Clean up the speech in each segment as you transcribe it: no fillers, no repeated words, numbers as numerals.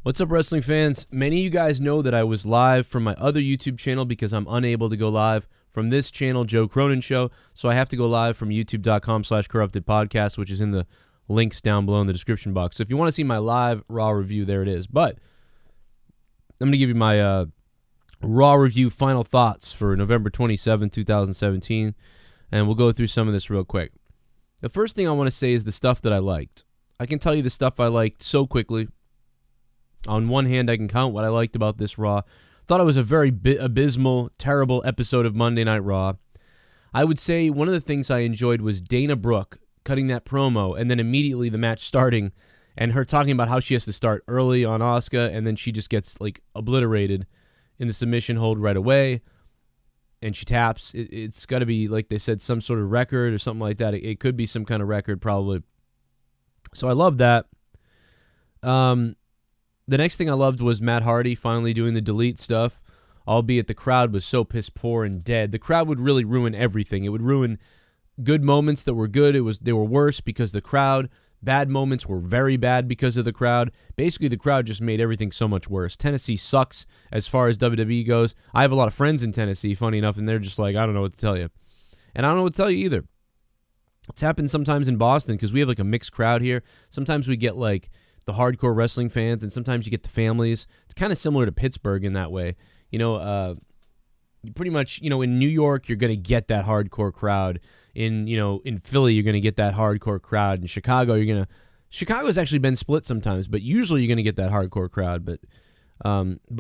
What's up, wrestling fans? Many of you guys know that I was live from my other YouTube channel because I'm unable to go live from this channel, Joe Cronin Show, so I have to go live from youtube.com/corruptedpodcast, which is in the links down below in the description box. So if you want to see my live Raw review, there it is. But I'm going to give you my Raw review final thoughts for November 27, 2017, and we'll go through some of this real quick. The first thing I want to say is the stuff that I liked. I can tell you the stuff I liked so quickly. On one hand, I can count what I liked about this Raw. Thought it was a very abysmal, terrible episode of Monday Night Raw. I would say one of the things I enjoyed was Dana Brooke cutting that promo and then immediately the match starting and her talking about how she has to start early on Asuka and then she just gets like obliterated in the submission hold right away and she taps. It's got to be, like they said, some sort of record or something like that. It could be some kind of record probably. So I love that. The next thing I loved was Matt Hardy finally doing the delete stuff, albeit the crowd was so piss poor and dead. The crowd would really ruin everything. It would ruin good moments that were good. They were worse because the crowd. Bad moments were very bad because of the crowd. Basically, the crowd just made everything so much worse. Tennessee sucks as far as WWE goes. I have a lot of friends in Tennessee, funny enough, and they're just like, I don't know what to tell you. And I don't know what to tell you either. It's happened sometimes in Boston because we have like a mixed crowd here. Sometimes we get like the hardcore wrestling fans, and sometimes you get the families. It's kind of similar to Pittsburgh in that way. Pretty much, in New York, you're going to get that hardcore crowd. In Philly, you're going to get that hardcore crowd. In Chicago, Chicago's actually been split sometimes, but usually you're going to get that hardcore crowd. But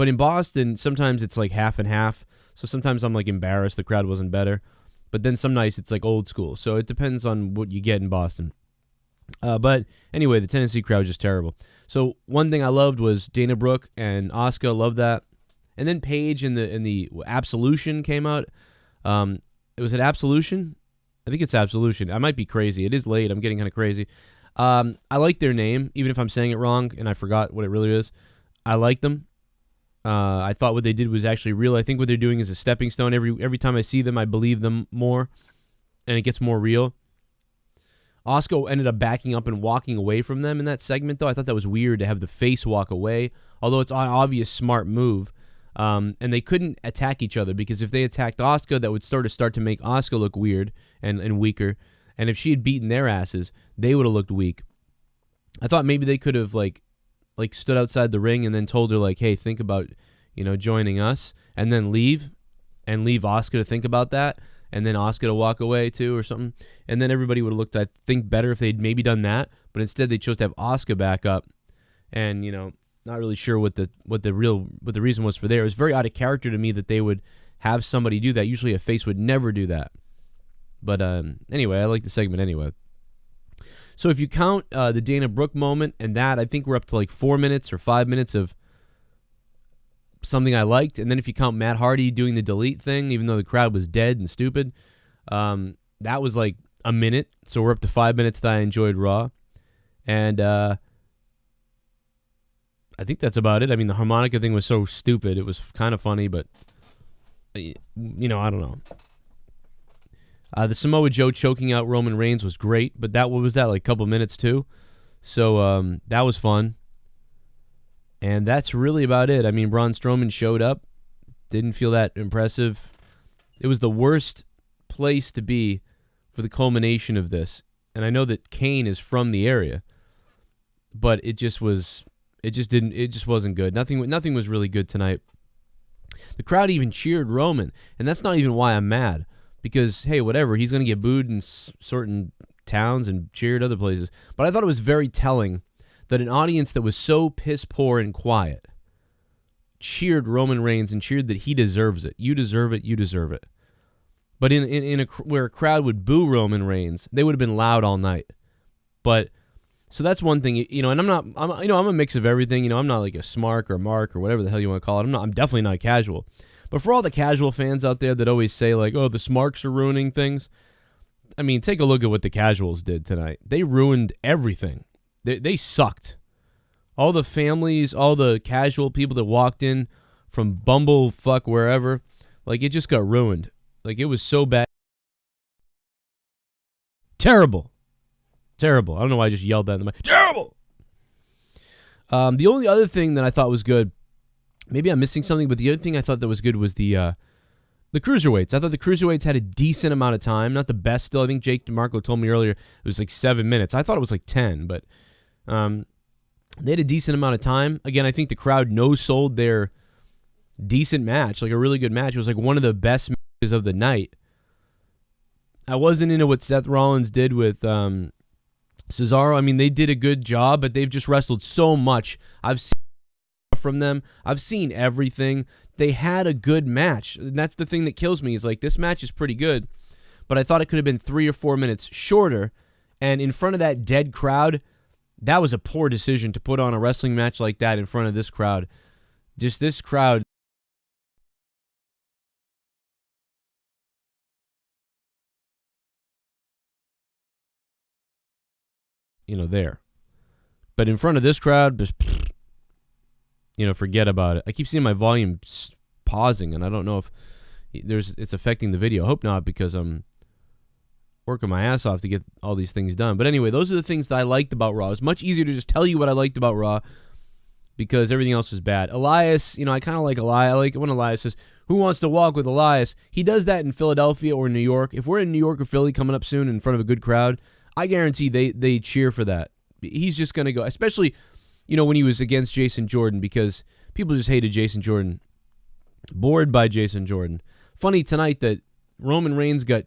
in Boston, sometimes it's like half and half. So sometimes I'm like embarrassed the crowd wasn't better. But then some nights it's like old school. So it depends on what you get in Boston. But anyway, the Tennessee crowd was just terrible. So one thing I loved was Dana Brooke and Asuka. Loved that. And then Paige in the Absolution came out. Was it Absolution? I think it's Absolution. I might be crazy. It is late. I'm getting kind of crazy. I like their name, even if I'm saying it wrong and I forgot what it really is. I like them. I thought what they did was actually real. I think what they're doing is a stepping stone. Every time I see them, I believe them more, and it gets more real. Asuka ended up backing up and walking away from them in that segment, though. I thought that was weird to have the face walk away, although it's an obvious smart move. And they couldn't attack each other because if they attacked Asuka, that would start to make Asuka look weird and weaker. And if she had beaten their asses, they would have looked weak. I thought maybe they could have like stood outside the ring and then told her like, hey, think about joining us, and then leave Asuka to think about that. And then Asuka to walk away too or something. And then everybody would have looked, I think, better if they'd maybe done that. But instead they chose to have Asuka back up. And, not really sure what the reason was for there. It was very out of character to me that they would have somebody do that. Usually a face would never do that. But anyway, I like the segment anyway. So if you count the Dana Brooke moment and that, I think we're up to like 4 minutes or 5 minutes of something I liked. And then if you count Matt Hardy doing the delete thing, even though the crowd was dead and stupid, that was like a minute. So we're up to 5 minutes that I enjoyed Raw. And I think that's about it. I mean, the harmonica thing was so stupid. It was kind of funny, but, I don't know. The Samoa Joe choking out Roman Reigns was great, but what was that, like a couple minutes too? So that was fun. And that's really about it. I mean, Braun Strowman showed up. Didn't feel that impressive. It was the worst place to be for the culmination of this. And I know that KANE is from the area, but it just wasn't good. Nothing was really good tonight. The crowd even cheered Roman, and that's not even why I'm mad. Because, hey, whatever, he's going to get booed in certain towns and cheered other places. But I thought it was very telling that an audience that was so piss poor and quiet cheered Roman Reigns and cheered that he deserves it. You deserve it. You deserve it. But where a crowd would boo Roman Reigns, they would have been loud all night. But so that's one thing, and I'm a mix of everything. I'm not like a smark or Mark or whatever the hell you want to call it. I'm definitely not casual. But for all the casual fans out there that always say like, oh, the smarks are ruining things, I mean, take a look at what the casuals did tonight. They ruined everything. They sucked. All the families, all the casual people that walked in from Bumblefuck wherever, like it just got ruined. Like it was so bad. Terrible. I don't know why I just yelled that in the mic. Terrible. The only other thing that I thought was good, maybe I'm missing something, but the other thing I thought that was good was the cruiserweights. I thought the cruiserweights had a decent amount of time. Not the best still. I think Jake DeMarco told me earlier it was like 7 minutes. I thought it was like 10, but they had a decent amount of time. Again, I think the crowd no-sold their decent match, like a really good match. It was like one of the best matches of the night. I wasn't into what Seth Rollins did with Cesaro. I mean, they did a good job, but they've just wrestled so much. I've seen from them. I've seen everything. They had a good match. And that's the thing that kills me is like this match is pretty good, but I thought it could have been 3 or 4 minutes shorter. And in front of that dead crowd, that was a poor decision to put on a wrestling match like that in front of this crowd. Just this crowd. There. But in front of this crowd, just, forget about it. I keep seeing my volume pausing, and I don't know if it's affecting the video. I hope not, because I'm working my ass off to get all these things done. But anyway, those are the things that I liked about Raw. It's much easier to just tell you what I liked about Raw because everything else is bad. Elias, I kind of like Elias. I like it when Elias says, "Who wants to walk with Elias?" He does that in Philadelphia or New York. If we're in New York or Philly coming up soon in front of a good crowd, I guarantee they cheer for that. He's just going to go, especially, when he was against Jason Jordan, because people just hated Jason Jordan. Bored by Jason Jordan. Funny tonight that Roman Reigns got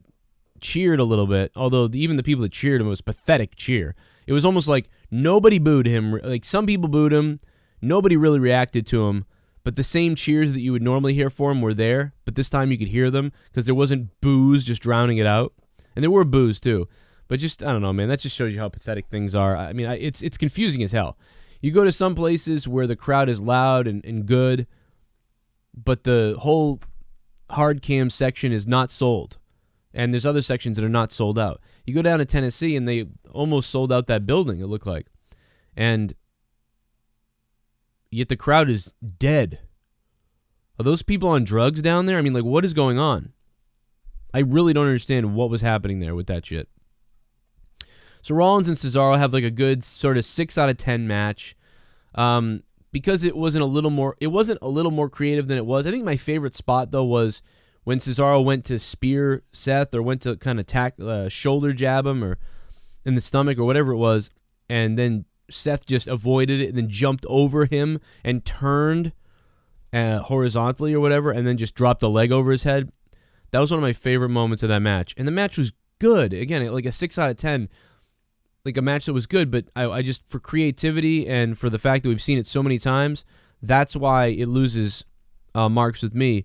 cheered a little bit, although even the people that cheered him, it was pathetic cheer. It was almost like nobody booed him. Like some people booed him. Nobody really reacted to him. But the same cheers that you would normally hear for him were there, but this time you could hear them because there wasn't boos just drowning it out. And there were boos too. But just, I don't know, man, that just shows you how pathetic things are. I mean, it's confusing as hell. You go to some places where the crowd is loud and good, but the whole hard cam section is not sold. And there's other sections that are not sold out. You go down to Tennessee, and they almost sold out that building, it looked like. And yet the crowd is dead. Are those people on drugs down there? I mean, like, what is going on? I really don't understand what was happening there with that shit. So Rollins and Cesaro have like a good sort of 6 out of 10 match. Because it wasn't a little more creative than it was. I think my favorite spot though was when Cesaro went to spear Seth or went to kind of shoulder jab him or in the stomach or whatever it was, and then Seth just avoided it and then jumped over him and turned horizontally or whatever, and then just dropped a leg over his head. That was one of my favorite moments of that match, and the match was good. Again, like a 6 out of 10. Like a match that was good, but I just, for creativity and for the fact that we've seen it so many times, that's why it loses marks with me,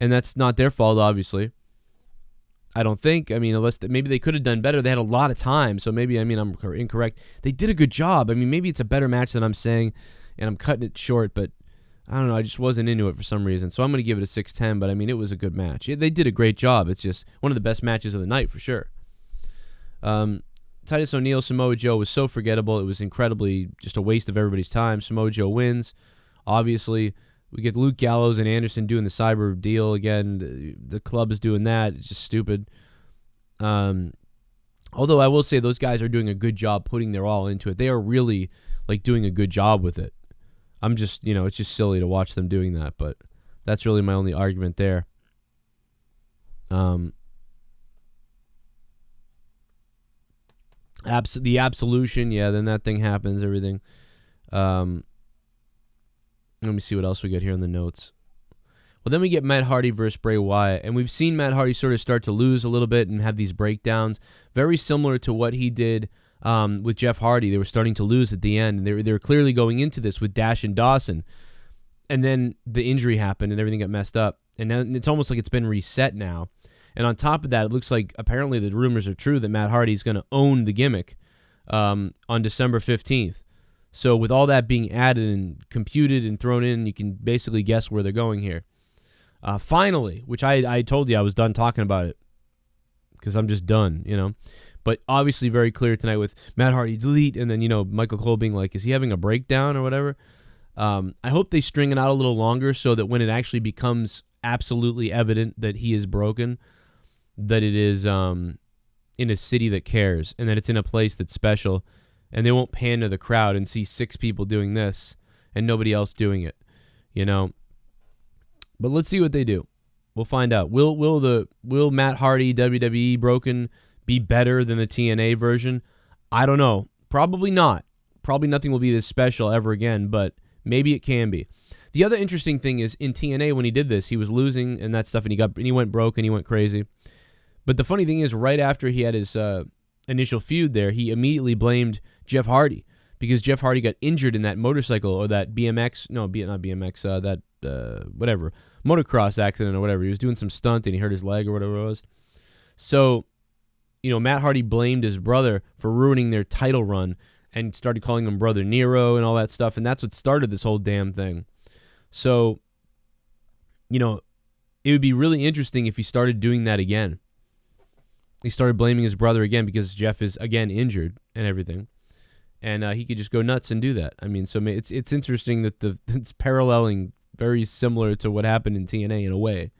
and that's not their fault, obviously. I don't think. I mean, unless maybe they could have done better. They had a lot of time, so maybe, I'm incorrect. They did a good job. I mean, maybe it's a better match than I'm saying, and I'm cutting it short, but I don't know. I just wasn't into it for some reason, so I'm going to give it a 6-10, but I mean, it was a good match. They did a great job. It's just one of the best matches of the night, for sure. Titus O'Neil, Samoa Joe was so forgettable. It was incredibly just a waste of everybody's time. Samoa Joe wins. Obviously, we get Luke Gallows and Anderson doing the cyber deal again. The club is doing that. It's just stupid. Although I will say those guys are doing a good job putting their all into it. They are really like doing a good job with it. I'm just, it's just silly to watch them doing that, but that's really my only argument there. The absolution, yeah, then that thing happens, everything. Let me see what else we got here in the notes. Well, then we get Matt Hardy versus Bray Wyatt, and we've seen Matt Hardy sort of start to lose a little bit and have these breakdowns, very similar to what he did with Jeff Hardy. They were starting to lose at the end, and they were clearly going into this with Dash and Dawson, and then the injury happened and everything got messed up, and now it's almost like it's been reset now. And on top of that, it looks like apparently the rumors are true that Matt Hardy is going to own the gimmick on December 15th. So with all that being added and computed and thrown in, you can basically guess where they're going here. Finally, which I told you I was done talking about it because I'm just done, But obviously very clear tonight with Matt Hardy delete, and then, Michael Cole being like, is he having a breakdown or whatever? I hope they string it out a little longer so that when it actually becomes absolutely evident that he is broken, that it is in a city that cares and that it's in a place that's special, and they won't pan to the crowd and see 6 people doing this and nobody else doing it, you know. But let's see what they do. We'll find out. Will Matt Hardy WWE Broken be better than the TNA version? I don't know. Probably not. Probably nothing will be this special ever again, but maybe it can be. The other interesting thing is in TNA when he did this, he was losing and that stuff, and he went broke and he went crazy. But the funny thing is, right after he had his initial feud there, he immediately blamed Jeff Hardy because Jeff Hardy got injured in that motorcycle or that whatever, motocross accident or whatever. He was doing some stunt and he hurt his leg or whatever it was. So, you know, Matt Hardy blamed his brother for ruining their title run and started calling him Brother Nero and all that stuff, and that's what started this whole damn thing. So, you know, it would be really interesting if he started doing that again. He started blaming his brother again because Jeff is, again, injured and everything. And he could just go nuts and do that. I mean, so it's interesting that it's paralleling very similar to what happened in TNA in a way.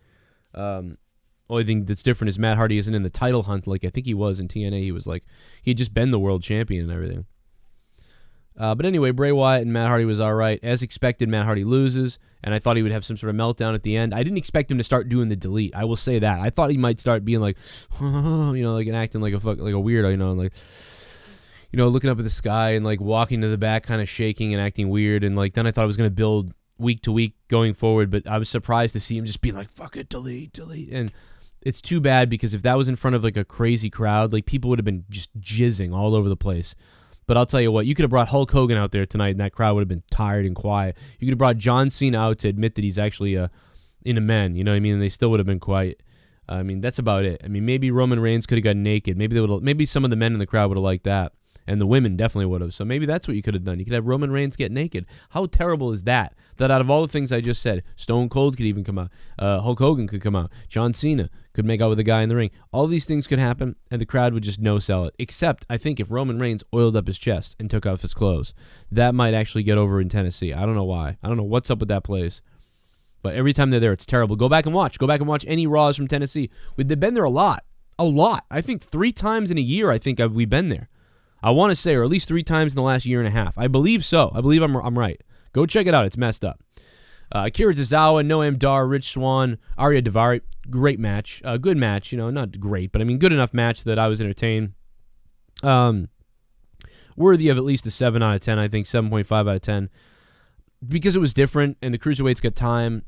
Only thing that's different is Matt Hardy isn't in the title hunt like I think he was in TNA. He was like, he'd just been the world champion and everything. But anyway, Bray Wyatt and Matt Hardy was all right. As expected, Matt Hardy loses, and I thought he would have some sort of meltdown at the end. I didn't expect him to start doing the delete. I will say that. I thought he might start being like, you know, like and acting like a weirdo, you know, like, you know, looking up at the sky and like walking to the back, kind of shaking and acting weird. And like then I thought I was going to build week to week going forward, but I was surprised to see him just be like, fuck it, delete. And it's too bad because if that was in front of like a crazy crowd, like people would have been just jizzing all over the place. But I'll tell you what, you could have brought Hulk Hogan out there tonight and that crowd would have been tired and quiet. You could have brought John Cena out to admit that he's actually into men, you know what I mean? And they still would have been quiet. I mean, that's about it. I mean, maybe Roman Reigns could have gotten naked. Maybe some of the men in the crowd would have liked that. And the women definitely would have. So maybe that's what you could have done. You could have Roman Reigns get naked. How terrible is that? That out of all the things I just said, Stone Cold could even come out. Hulk Hogan could come out. John Cena could make out with a guy in the ring. All these things could happen, and the crowd would just no-sell it. Except, I think, if Roman Reigns oiled up his chest and took off his clothes, that might actually get over in Tennessee. I don't know why. I don't know what's up with that place. But every time they're there, it's terrible. Go back and watch. Go back and watch any Raws from Tennessee. They've been there a lot. A lot. I think 3 times in a year, we've been there. I want to say, or at least 3 times in the last year and a half. I believe so. I believe I'm right. Go check it out. It's messed up. Akira Tozawa, Noam Dar, Rich Swann, Arya Daivari. Great match. Good match. You know, not great, but I mean good enough match that I was entertained. Worthy of at least a 7 out of 10. I think 7.5 out of 10. Because it was different and the Cruiserweights got time.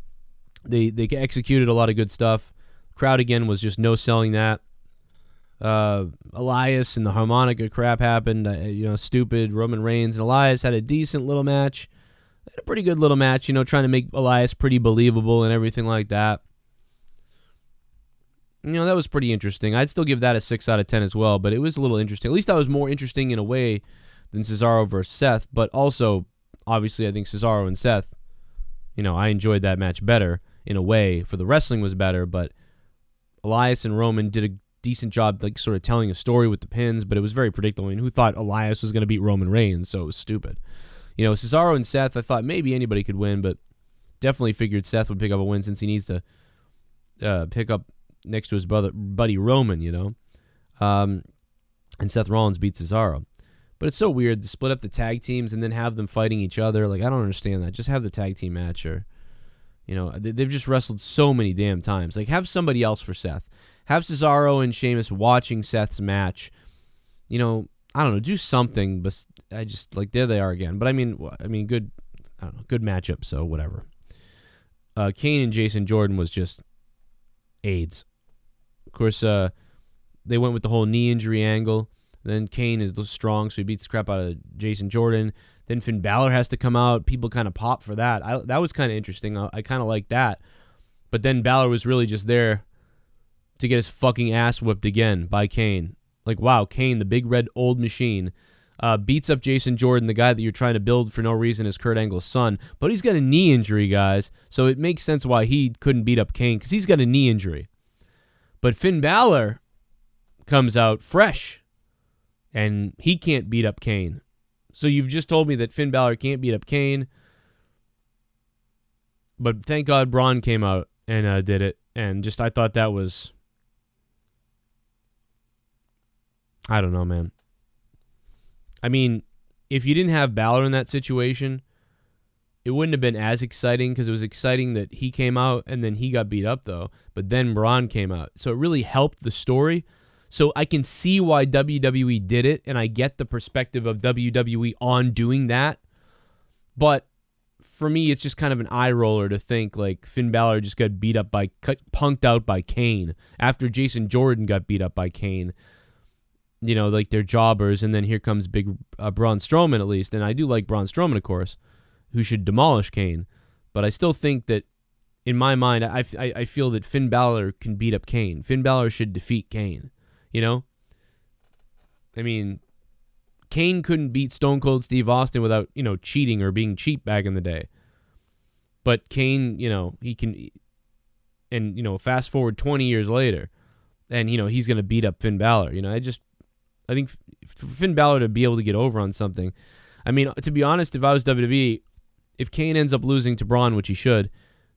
They executed a lot of good stuff. Crowd, again, was just no-selling that. Elias and the harmonica crap happened. Stupid. Roman Reigns and Elias had a decent little match. They had a pretty good little match, you know, trying to make Elias pretty believable and everything like that. You know, that was pretty interesting. I'd still give that a 6 out of 10 as well, but it was a little interesting. At least that was more interesting in a way than Cesaro versus Seth, but also, obviously, I think Cesaro and Seth, you know, I enjoyed that match better in a way. For the wrestling was better, but Elias and Roman did a decent job, like, sort of telling a story with the pins, but it was very predictable. I mean, who thought Elias was going to beat Roman Reigns? So it was stupid. You know, Cesaro and Seth, I thought maybe anybody could win, but definitely figured Seth would pick up a win since he needs to pick up next to his buddy Roman, you know. And Seth Rollins beat Cesaro. But it's so weird to split up the tag teams and then have them fighting each other. Like, I don't understand that. Just have the tag team match, or, you know, they've just wrestled so many damn times. Like, have somebody else for Seth. Have Cesaro and Sheamus watching Seth's match. You know, I don't know, do something, but I just, like, there they are again. But I mean, good, I don't know, good matchup, so whatever. KANE and Jason Jordan was just AIDS. Of course, they went with the whole knee injury angle. Then KANE is strong, so he beats the crap out of Jason Jordan. Then Finn Balor has to come out. People kind of pop for that. That was kind of interesting. I kind of like that. But then Balor was really just there to get his fucking ass whipped again by KANE. Like, wow, KANE, the big red old machine, beats up Jason Jordan, the guy that you're trying to build for no reason as Kurt Angle's son. But he's got a knee injury, guys, so it makes sense why he couldn't beat up KANE, because he's got a knee injury. But Finn Balor comes out fresh, and he can't beat up KANE. So you've just told me that Finn Balor can't beat up KANE, but thank God Braun came out and did it, and just I thought that was, I don't know, man. I mean, if you didn't have Balor in that situation, it wouldn't have been as exciting because it was exciting that he came out and then he got beat up, though. But then Braun came out. So it really helped the story. So I can see why WWE did it, and I get the perspective of WWE on doing that. But for me, it's just kind of an eye roller to think like Finn Balor just got beat up punked out by KANE after Jason Jordan got beat up by KANE. You know, like they're jobbers, and then here comes big Braun Strowman, at least. And I do like Braun Strowman, of course, who should demolish KANE. But I still think that, in my mind, I feel that Finn Balor can beat up KANE. Finn Balor should defeat KANE, you know? I mean, KANE couldn't beat Stone Cold Steve Austin without, you know, cheating or being cheap back in the day. But KANE, you know, he can, and, you know, fast forward 20 years later, and, you know, he's going to beat up Finn Balor. You know, I think for Finn Balor to be able to get over on something, I mean, to be honest, if I was WWE, if KANE ends up losing to Braun, which he should,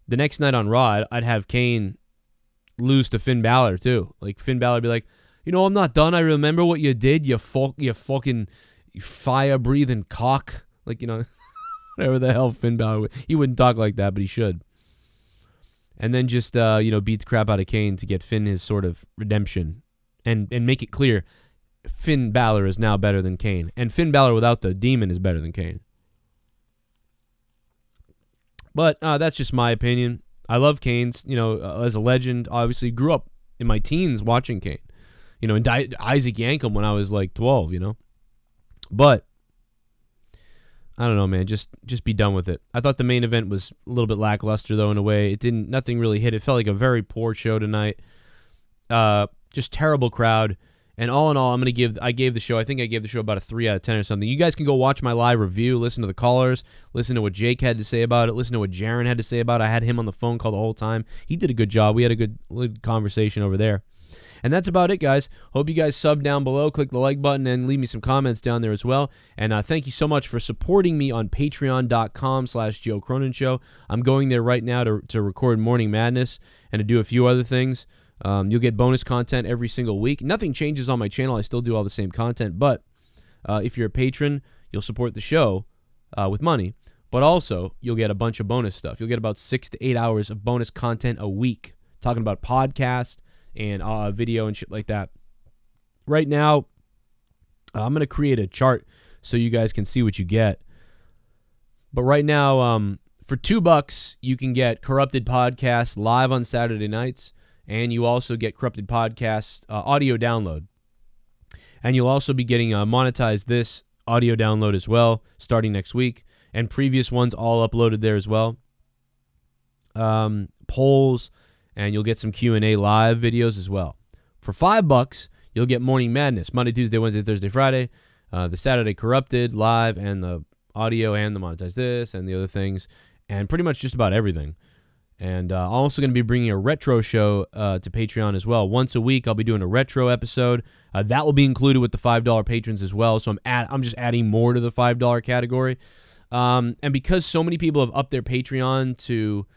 the next night on Raw, I'd have KANE lose to Finn Balor too. Like Finn Balor be like, you know, I'm not done. I remember what you did. You fucking fire-breathing cock. Like, you know, whatever the hell Finn Balor would. He wouldn't talk like that, but he should. And then just, you know, beat the crap out of KANE to get Finn his sort of redemption. And make it clear, Finn Balor is now better than KANE. And Finn Balor without the demon is better than KANE. But that's just my opinion. I love KANE's, you know, as a legend. Obviously grew up in my teens watching KANE. You know, and Isaac Yankem when I was like 12, you know. But I don't know, man. Just be done with it. I thought the main event was a little bit lackluster, though, in a way. Nothing really hit. It felt like a very poor show tonight. Just terrible crowd. And all in all, I gave the show about a 3 out of 10 or something. You guys can go watch my live review, listen to the callers, listen to what Jake had to say about it, listen to what Jaron had to say about it. I had him on the phone call the whole time. He did a good job. We had a good conversation over there. And that's about it, guys. Hope you guys sub down below, click the like button, and leave me some comments down there as well. And thank you so much for supporting me on patreon.com/Joe Cronin Show. I'm going there right now to record Morning Madness and to do a few other things. You'll get bonus content every single week. Nothing changes on my channel. I still do all the same content. But if you're a patron, you'll support the show with money. But also, you'll get a bunch of bonus stuff. You'll get about 6 to 8 hours of bonus content a week, talking about podcast and video and shit like that. Right now, I'm going to create a chart so you guys can see what you get. But right now, for $2, you can get Corrupted Podcast live on Saturday nights. And you also get Corrupted Podcast audio download. And you'll also be getting monetized this audio download as well, starting next week. And previous ones all uploaded there as well. Polls, and you'll get some Q&A live videos as well. For $5, you'll get Morning Madness, Monday, Tuesday, Wednesday, Thursday, Friday. The Saturday Corrupted live, and the audio, and the monetized this, and the other things. And pretty much just about everything. And I'm also going to be bringing a retro show to Patreon as well. Once a week, I'll be doing a retro episode. That will be included with the $5 patrons as well. So I'm just adding more to the $5 category. And because so many people have upped their Patreon to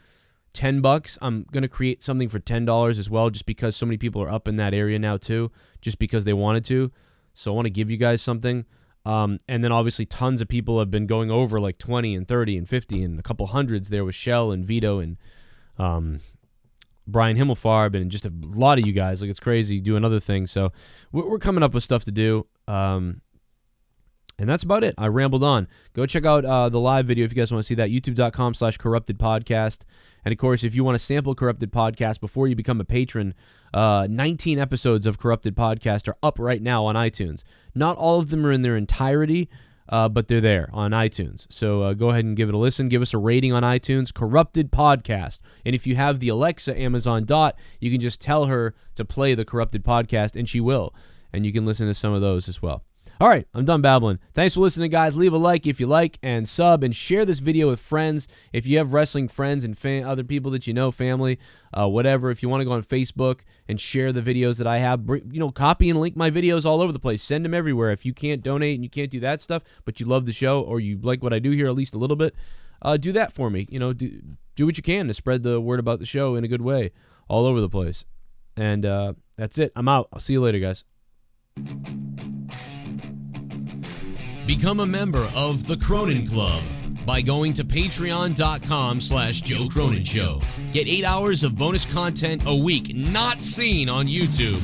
$10, I'm going to create something for $10 as well, just because so many people are up in that area now too, just because they wanted to. So I want to give you guys something. And then obviously tons of people have been going over like 20 and 30 and 50 and a couple hundreds there with Shell and Vito and Brian Himmelfarb and just a lot of you guys. Like, it's crazy doing other things. So we're coming up with stuff to do. And that's about it. I rambled on. Go check out the live video if you guys want to see that. YouTube.com/Corrupted Podcast. And of course, if you want to sample Corrupted Podcast before you become a patron, 19 episodes of Corrupted Podcast are up right now on iTunes. Not all of them are in their entirety, but they're there on iTunes. So go ahead and give it a listen. Give us a rating on iTunes, Corrupted Podcast. And if you have the Alexa Amazon Dot, you can just tell her to play the Corrupted Podcast, and she will. And you can listen to some of those as well. All right, I'm done babbling. Thanks for listening, guys. Leave a like if you like, and sub, and share this video with friends. If you have wrestling friends and other people that you know, family, whatever, if you want to go on Facebook and share the videos that I have, copy and link my videos all over the place. Send them everywhere. If you can't donate and you can't do that stuff, but you love the show or you like what I do here at least a little bit, do that for me. Do what you can to spread the word about the show in a good way all over the place. And that's it. I'm out. I'll see you later, guys. Become a member of the Cronin Club. by going to patreon.com/Joe Cronin Show. Get 8 hours of bonus content a week not seen on YouTube.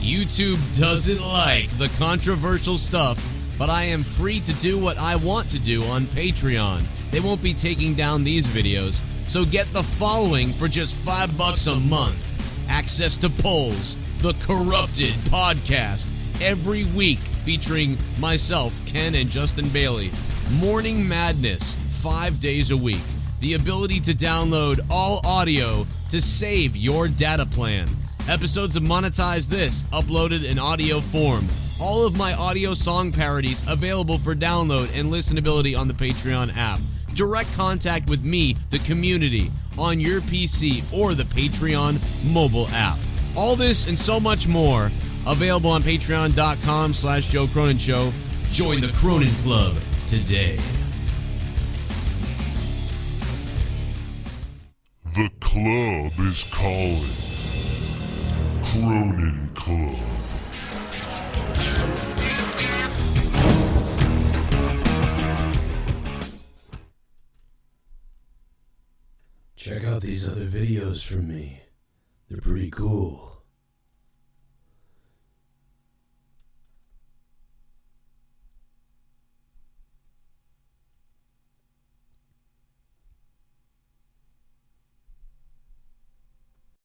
YouTube doesn't like the controversial stuff, but I am free to do what I want to do on Patreon. They won't be taking down these videos, so get the following for just $5 a month. Access to polls, the Corrupted podcast, every week featuring myself, Ken, and Justin Bailey. Morning Madness, 5 days a week. The ability to download all audio to save your data plan. Episodes of Monetize This, uploaded in audio form. All of my audio song parodies available for download and listenability on the Patreon app. Direct contact with me, the community, on your PC or the Patreon mobile app. All this and so much more available on patreon.com/Joe Cronin Show. Join the Cronin Club today. The club is calling. Cronin Club. Check out these other videos from me. They're pretty cool.